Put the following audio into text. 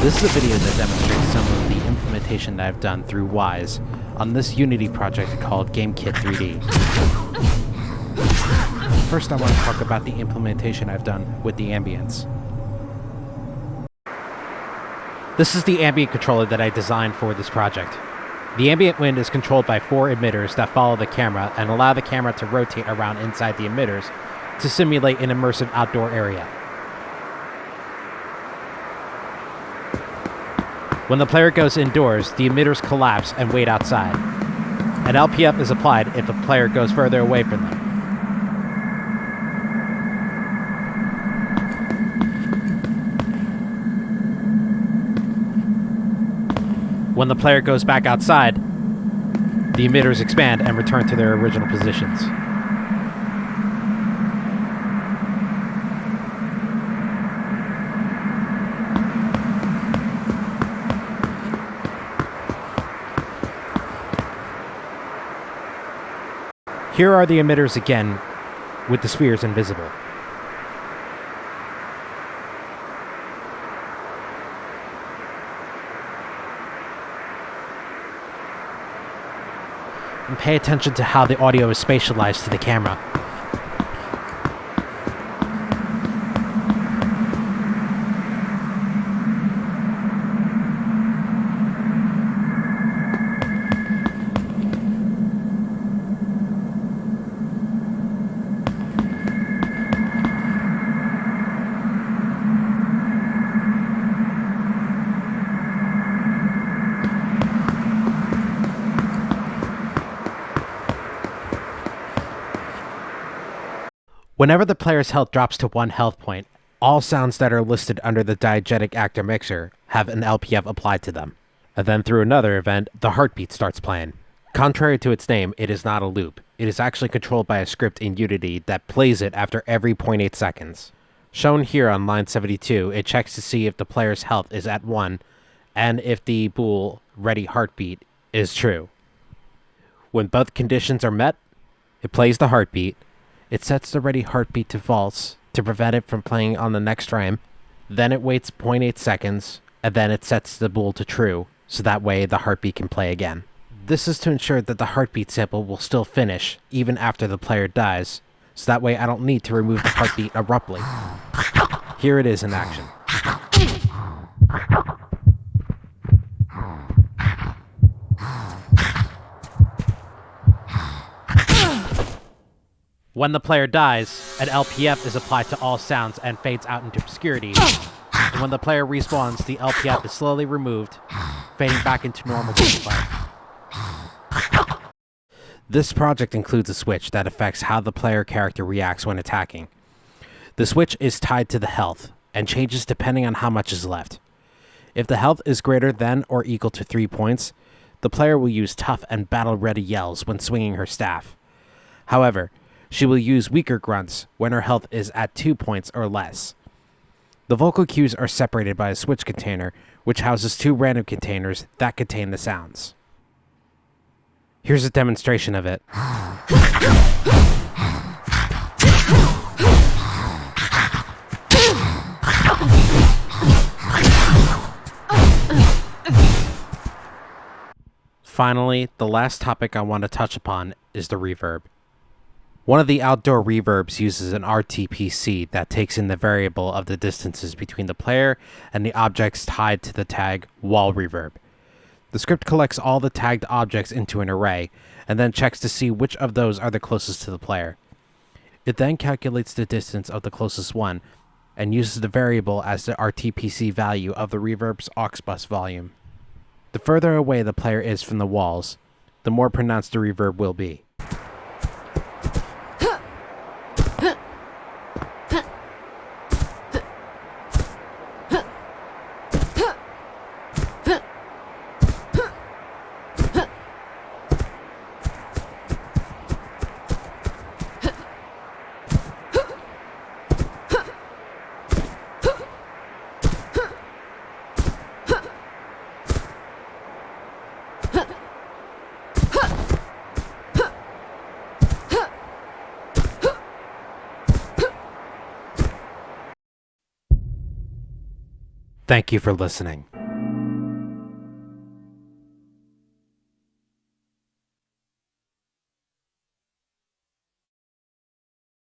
This is a video that demonstrates some of the implementation that I've done through Wwise on this Unity project called GameKit 3D. First, I want to talk about the implementation I've done with the ambience. This is the ambient controller that I designed for this project. The ambient wind is controlled by 4 emitters that follow the camera and allow the camera to rotate around inside the emitters to simulate an immersive outdoor area. When the player goes indoors, the emitters collapse and wait outside. An LPF is applied if the player goes further away from them. When the player goes back outside, the emitters expand and return to their original positions. Here are the emitters again, with the spheres invisible. And pay attention to how the audio is spatialized to the camera. Whenever the player's health drops to 1 health point, all sounds that are listed under the diegetic actor mixer have an LPF applied to them. And then through another event, the heartbeat starts playing. Contrary to its name, it is not a loop. It is actually controlled by a script in Unity that plays it after every 0.8 seconds. Shown here on line 72, it checks to see if the player's health is at 1 and if the bool ready heartbeat is true. When both conditions are met, it plays the heartbeat. It sets the ready heartbeat to false to prevent it from playing on the next frame. Then it waits 0.8 seconds, and then it sets the bool to true, so that way the heartbeat can play again. This is to ensure that the heartbeat sample will still finish, even after the player dies, so that way I don't need to remove the heartbeat abruptly. Here it is in action. When the player dies, an LPF is applied to all sounds and fades out into obscurity. And when the player respawns, the LPF is slowly removed, fading back into normal gameplay. This project includes a switch that affects how the player character reacts when attacking. The switch is tied to the health, and changes depending on how much is left. If the health is greater than or equal to 3 points, the player will use tough and battle-ready yells when swinging her staff. However, she will use weaker grunts when her health is at 2 points or less. The vocal cues are separated by a switch container, which houses 2 random containers that contain the sounds. Here's a demonstration of it. Finally, the last topic I want to touch upon is the reverb. One of the outdoor reverbs uses an RTPC that takes in the variable of the distances between the player and the objects tied to the tag wall reverb. The script collects all the tagged objects into an array, and then checks to see which of those are the closest to the player. It then calculates the distance of the closest one, and uses the variable as the RTPC value of the reverb's aux bus volume. The further away the player is from the walls, the more pronounced the reverb will be. Thank you for listening.